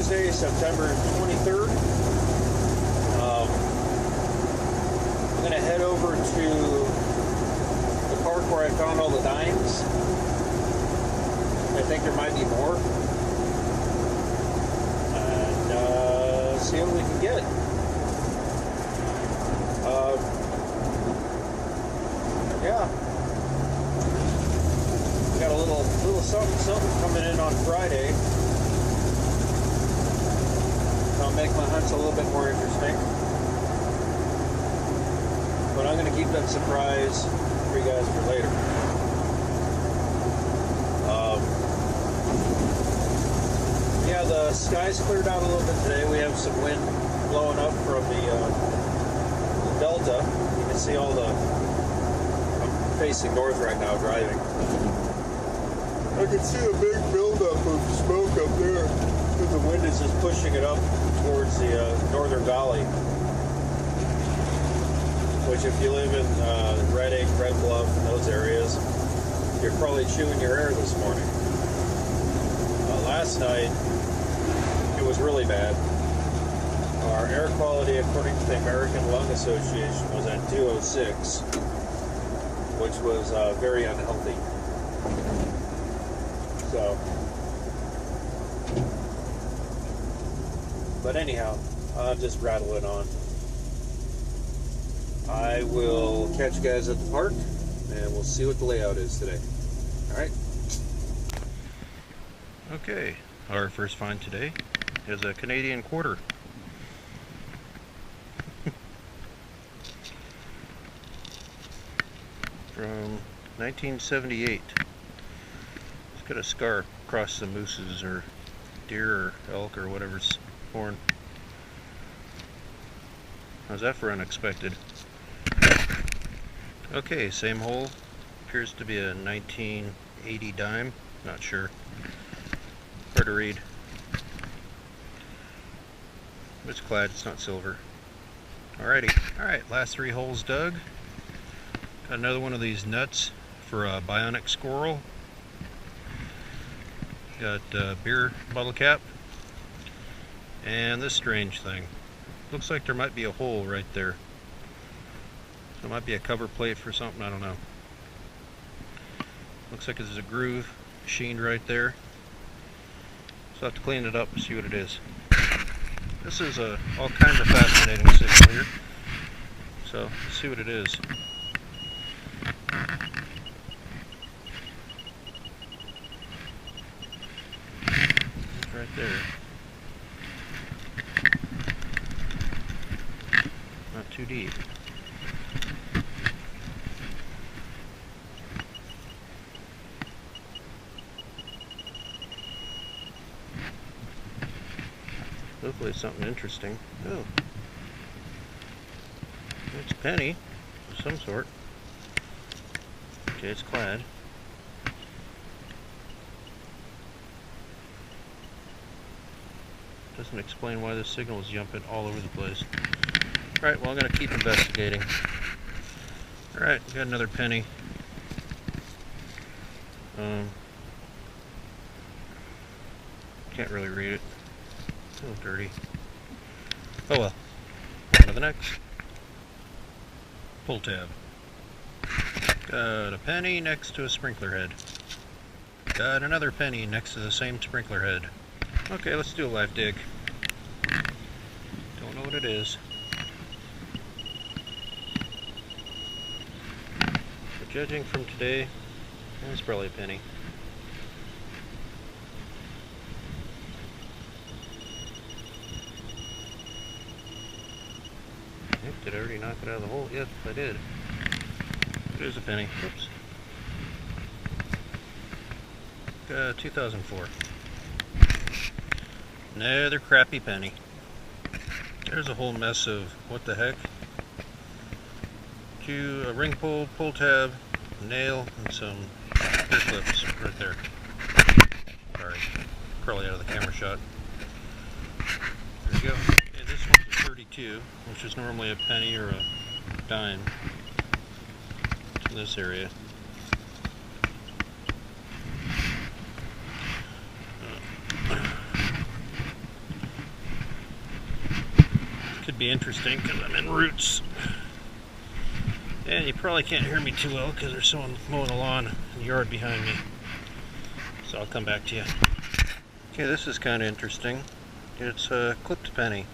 Tuesday, September 23rd. I'm going to head over to the park where I found all the dimes. I think there might be more. And see what we can get. Yeah. We got a little something coming in on Friday. I'll make my hunts a little bit more interesting. But I'm going to keep that surprise for you guys for later. Yeah, the skies cleared out a little bit today. We have some wind blowing up from the delta. You can see all the... I'm facing north right now driving. I can see a big buildup of smoke up there. The wind is just pushing it up towards the northern valley. Which, if you live in Redding, Red Bluff, and those areas, you're probably chewing your air this morning. Last night, it was really bad. Our air quality, according to the American Lung Association, was at 206, which was very unhealthy. So, but anyhow, I'm just rattling on. I will catch you guys at the park, and we'll see what the layout is today. Alright? Okay, our first find today is a Canadian quarter. From 1978. It's got a scar across the moose's or deer or elk or whatever's horn. How's that for unexpected? Okay, same hole. Appears to be a 1980 dime. Not sure. Hard to read. It's clad, it's not silver. Alrighty. Alright, last 3 holes dug. Got another one of these nuts for a bionic squirrel. Got a beer bottle cap. And this strange thing. Looks like there might be a hole right there. So it might be a cover plate for something, I don't know. Looks like there's a groove machined right there. So I'll have to clean it up and see what it is. This is all kinds of fascinating signal here. So let's see what it is. It's right there. Not too deep. Hopefully it's something interesting. Oh. It's a penny of some sort. Okay, it's clad. Doesn't explain why this signal is jumping all over the place. Alright, well I'm going to keep investigating. Alright, got another penny. Can't really read it. A little dirty. Oh well. On to the next. Pull tab. Got a penny next to a sprinkler head. Got another penny next to the same sprinkler head. Okay, let's do a live dig. Don't know what it is. But judging from today, it's probably a penny. Did I already knock it out of the hole? Yes, I did. It is a penny. Oops. 2004. Another crappy penny. There's a whole mess of what the heck. A ring pull, pull tab, a nail, and some ear clips right there. Sorry, probably out of the camera shot. There you go. And this one's a 32, which is normally a penny or a dime. It's in this area. Should be interesting because I'm in roots. And you probably can't hear me too well because there's someone mowing the lawn in the yard behind me. So I'll come back to you. Okay, this is kind of interesting. It's a clipped penny.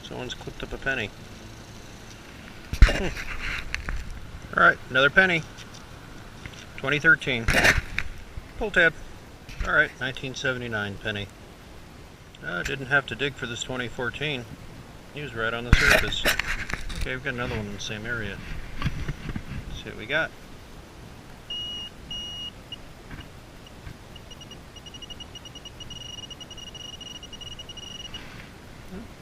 Someone's clipped up a penny. Alright, another penny. 2013. Pull tab. Alright, 1979 penny. Didn't have to dig for this 2014. He was right on the surface. Okay, we've got another one in the same area. Let's see what we got.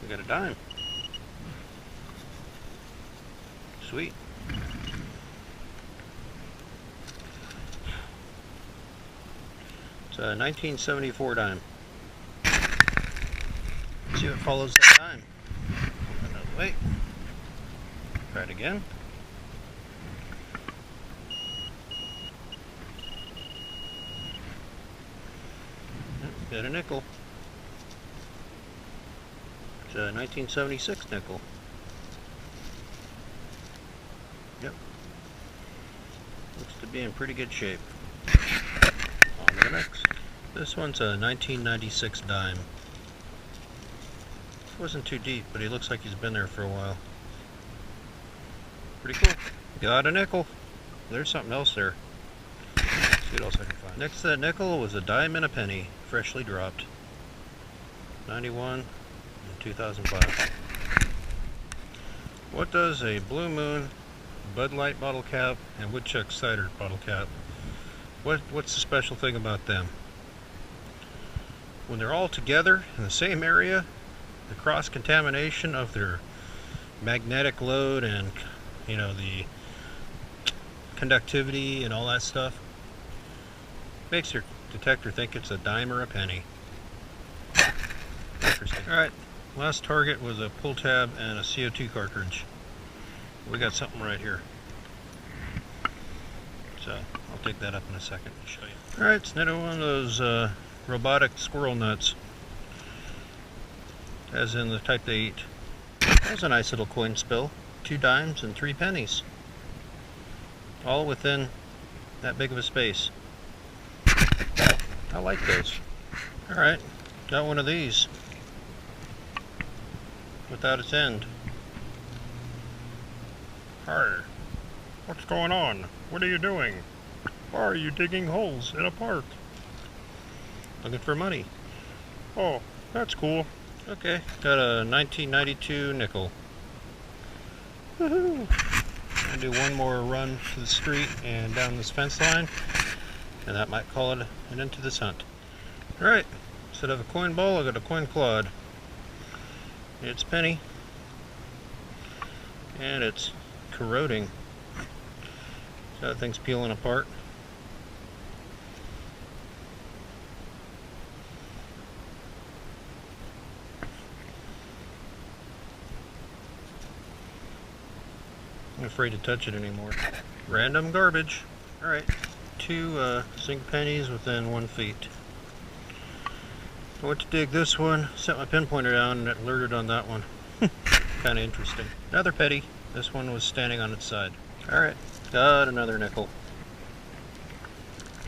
We got a dime. Sweet. It's a 1974 dime. Let's see what follows that dime. Another way. Try it again. Got a nickel. It's a 1976 nickel. Yep. Looks to be in pretty good shape. On to the next. This one's a 1996 dime. Wasn't too deep, but he looks like he's been there for a while. Pretty cool. Got a nickel. There's something else there. Let's see what else I can find. Next to that nickel was a dime and a penny, freshly dropped. 91 and 2005. What does a Blue Moon, Bud Light bottle cap, and Woodchuck cider bottle cap, what's the special thing about them? When they're all together in the same area, the cross-contamination of their magnetic load and, you know, the conductivity and all that stuff makes your detector think it's a dime or a penny. Interesting. Alright, last target was a pull tab and a CO2 cartridge. We got something right here. So, I'll take that up in a second and show you. Alright, it's another one of those robotic squirrel nuts. As in the type they eat. That was a nice little coin spill. 2 dimes and 3 pennies. All within that big of a space. I like those. Alright, got one of these. Without its end. Hi. What's going on? What are you doing? Why are you digging holes in a park? Looking for money. Oh, that's cool. Okay, got a 1992 nickel. Woohoo! I'll do one more run to the street and down this fence line, and that might call it an end to this hunt. Alright, instead of a coin ball, I got a coin clod. It's penny, and it's corroding. So that thing's peeling apart. I'm afraid to touch it anymore. Random garbage. Alright, 2 zinc pennies within 1 feet. I went to dig this one, set my pin pointer down, and it alerted on that one. Kind of interesting. Another penny. This one was standing on its side. Alright, got another nickel.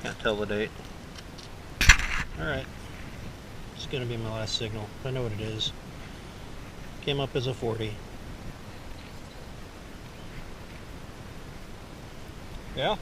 Can't tell the date. Alright, it's going to be my last signal. I know what it is. Came up as a 40. Yeah?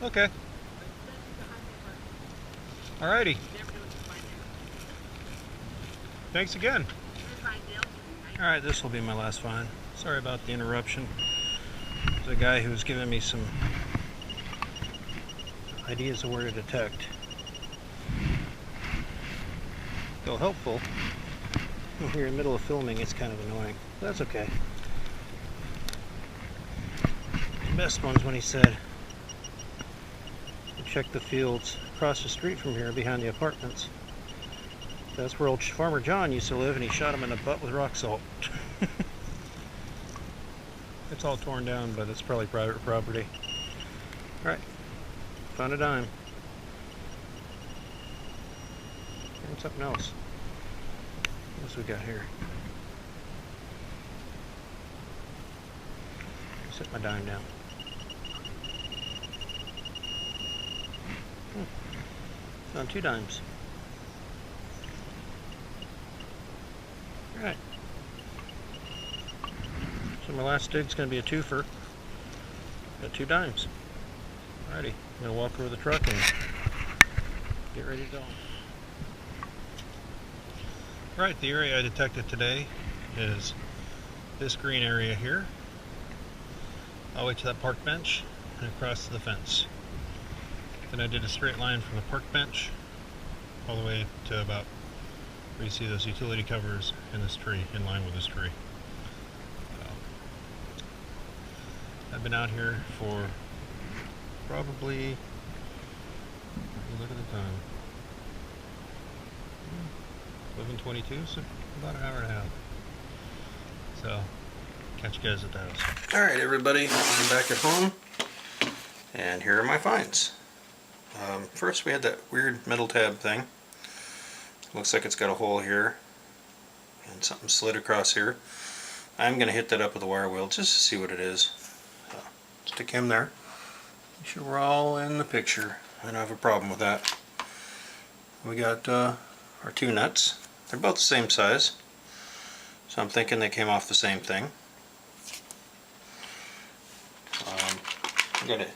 Okay. Alrighty. Thanks again. Alright, this will be my last find. Sorry about the interruption. There's a guy who was giving me some ideas of where to detect. Though helpful, when you're in the middle of filming, it's kind of annoying. That's okay. the best ones when he said, check the fields across the street from here behind the apartments. That's where old Farmer John used to live, and he shot him in the butt with rock salt. It's all torn down, but it's probably private property. Alright, found a dime. And something else. What else we got here? Set my dime down. Found 2 dimes. Alright. So my last dig's going to be a twofer. Got 2 dimes. Alrighty. I'm going to walk over the truck and get ready to go. Right, the area I detected today is this green area here, all the way to that park bench and across to the fence. Then I did a straight line from the park bench all the way to about where you see those utility covers in this tree, in line with this tree. I've been out here for probably, look at the time, 11:22, so about an hour and a half. So, catch you guys at the house. Alright everybody, I'm back at home, and here are my finds. First we had that weird metal tab thing. Looks like it's got a hole here, and something slid across here. I'm going to hit that up with a wire wheel just to see what it is. So, stick him there. Make sure we're all in the picture. I don't have a problem with that. We got our 2 nuts. They're both the same size, so I'm thinking they came off the same thing. I got a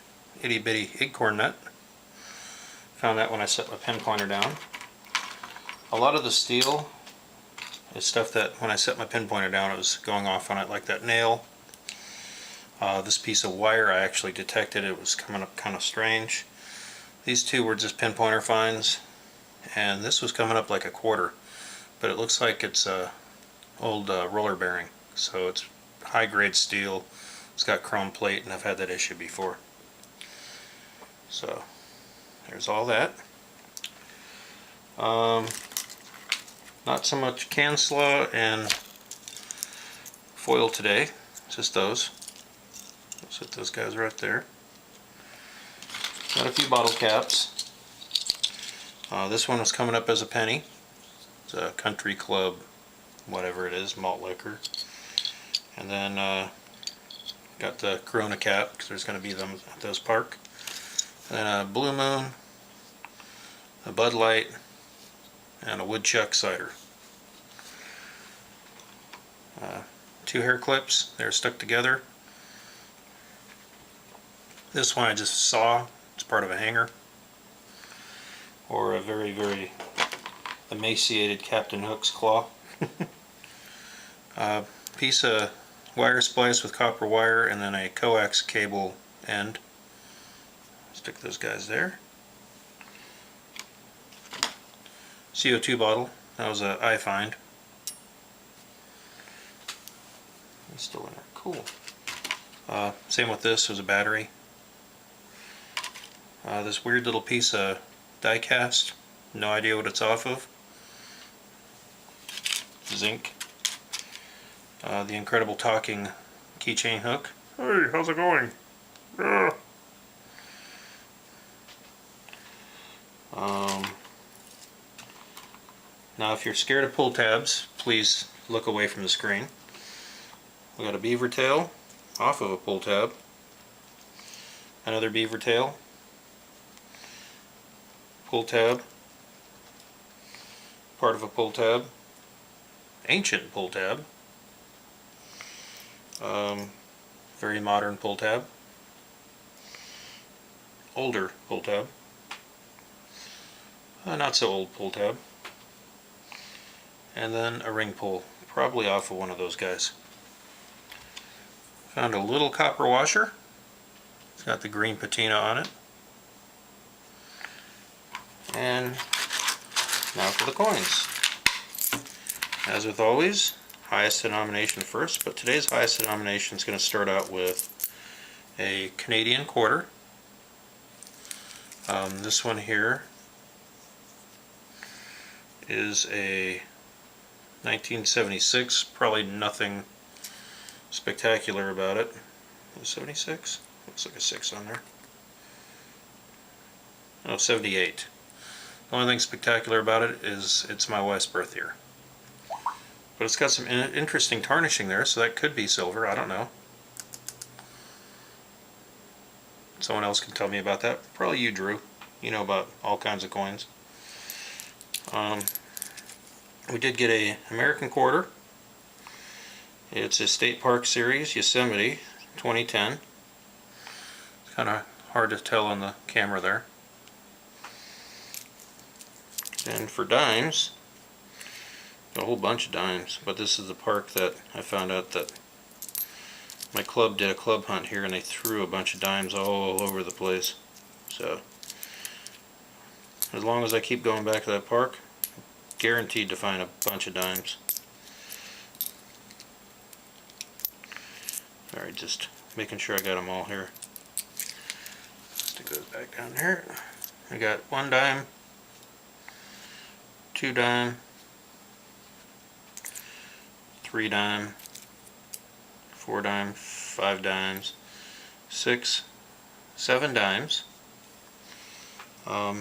itty bitty acorn nut. Found that when I set my pin pointer down. A lot of the steel is stuff that when I set my pin pointer down it was going off on it, like that nail. This piece of wire I actually detected it was coming up kind of strange. These 2 were just pin pointer finds, and this was coming up like a quarter, but it looks like it's a old roller bearing, so it's high grade steel. It's got chrome plate, and I've had that issue before. So there's all that. Not so much can slaw and foil today, just those. I'll set those guys right there. Got a few bottle caps. This one was coming up as a penny. It's a Country Club, whatever it is, malt liquor. And then got the Corona cap, because there's going to be them at those park. And then a Blue Moon, a Bud Light, and a Woodchuck cider. 2 hair clips, they're stuck together. This one I just saw, it's part of a hanger. Or a very, very emaciated Captain Hook's claw. Piece of wire splice with copper wire, and then a coax cable end. Stick those guys there. CO2 bottle, that was a I find. It's still in there, cool. Same with this, was a battery. This weird little piece of die cast, no idea what it's off of. Zinc. The incredible talking keychain hook. Hey, how's it going? Yeah. Now if you're scared of pull tabs, please look away from the screen. We got a beaver tail off of a pull tab. Another beaver tail. Pull tab. Part of a pull tab. Ancient pull tab. Very modern pull tab. Older pull tab. Not so old pull tab. And then a ring pull, probably off of one of those guys. Found a little copper washer. It's got the green patina on it. And now for the coins. As with always, highest denomination first, but today's highest denomination is going to start out with a Canadian quarter. This one here is a 1976, probably nothing spectacular about it. 76? Looks like a 6 on there. Oh, 78. The only thing spectacular about it is it's my wife's birth year. But it's got some interesting tarnishing there, so that could be silver, I don't know. Someone else can tell me about that. Probably you, Drew. You know about all kinds of coins. We did get a American quarter. It's a State Park Series, Yosemite, 2010. It's kind of hard to tell on the camera there. And for dimes, got a whole bunch of dimes, but this is the park that I found out that my club did a club hunt here and they threw a bunch of dimes all over the place. So as long as I keep going back to that park, I'm guaranteed to find a bunch of dimes. Alright, just making sure I got them all here. Stick those back down here. I got 1 dime, 2 dime, 3 dime, 4 dime, 5 dimes, 6, 7 dimes. I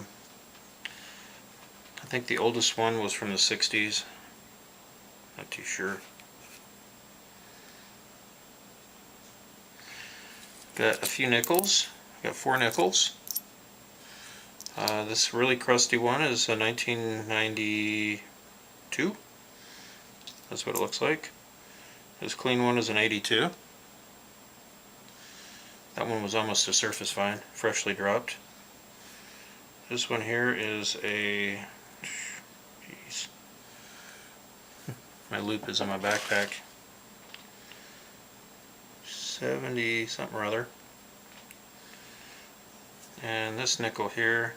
think the oldest one was from the 60s. Not too sure. Got a few nickels. Got 4 nickels. This really crusty one is a 1992. That's what it looks like. This clean one is an 82. That one was almost a surface fine, freshly dropped. This one here is a... Jeez. My loop is on my backpack. 70 something or other. And this nickel here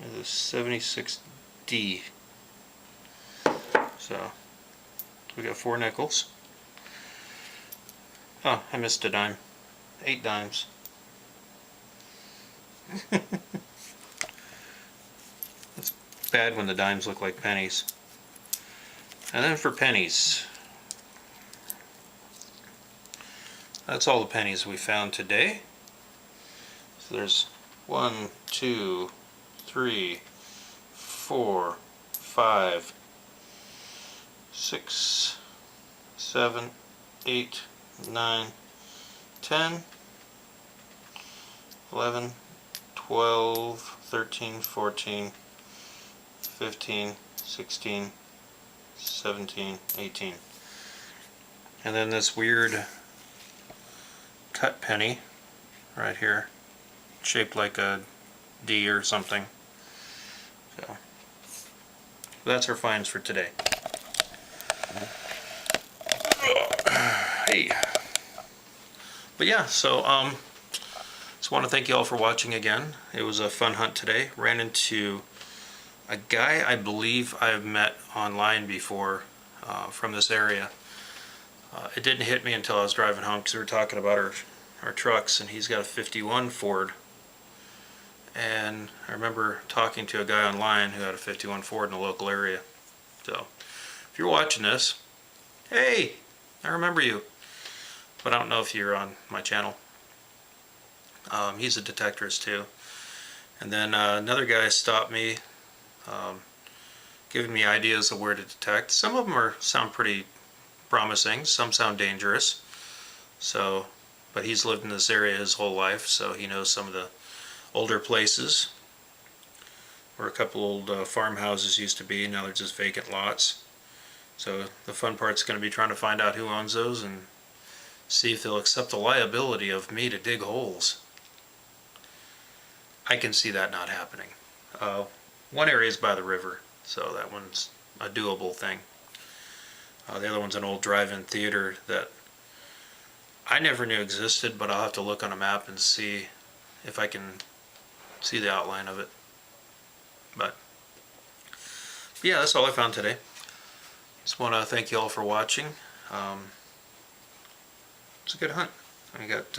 is a 76D. So we got 4 nickels. Oh, I missed a dime. 8 dimes. It's bad when the dimes look like pennies. And then for pennies, that's all the pennies we found today. So there's 1, 2, 3, 4, 5, 6, 7, 8, 9, 10, 11, 12, 13, 14, 15, 16, 17, 18. And then this weird cut penny right here, shaped like a D or something. So that's our finds for today. Hey. But yeah, so just want to thank you all for watching again. It was a fun hunt today. Ran into a guy I believe I've met online before from this area. It didn't hit me until I was driving home because we were talking about our trucks, and he's got a 51 Ford. And I remember talking to a guy online who had a 51 Ford in the local area. So if you're watching this, hey, I remember you. But I don't know if you're on my channel. He's a detectorist too. And then another guy stopped me, giving me ideas of where to detect. Some of them sound pretty promising, some sound dangerous. So, but he's lived in this area his whole life, so he knows some of the older places where a couple old farmhouses used to be. Now they're just vacant lots. So the fun part's going to be trying to find out who owns those and see if they'll accept the liability of me to dig holes. I can see that not happening. One area is by the river, so that one's a doable thing. The other one's an old drive-in theater that I never knew existed, but I'll have to look on a map and see if I can see the outline of it. But yeah, that's all I found today. Just want to thank you all for watching. it's a good hunt. I got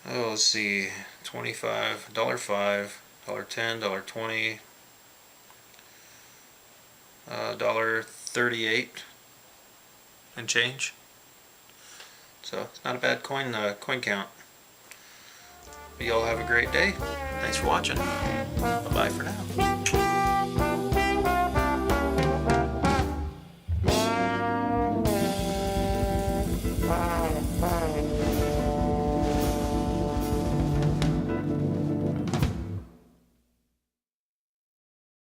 let's see, $25, $5, $10, $20, $1.38 and change. So it's not a bad coin count. But y'all have a great day. Thanks for watching. Bye bye for now.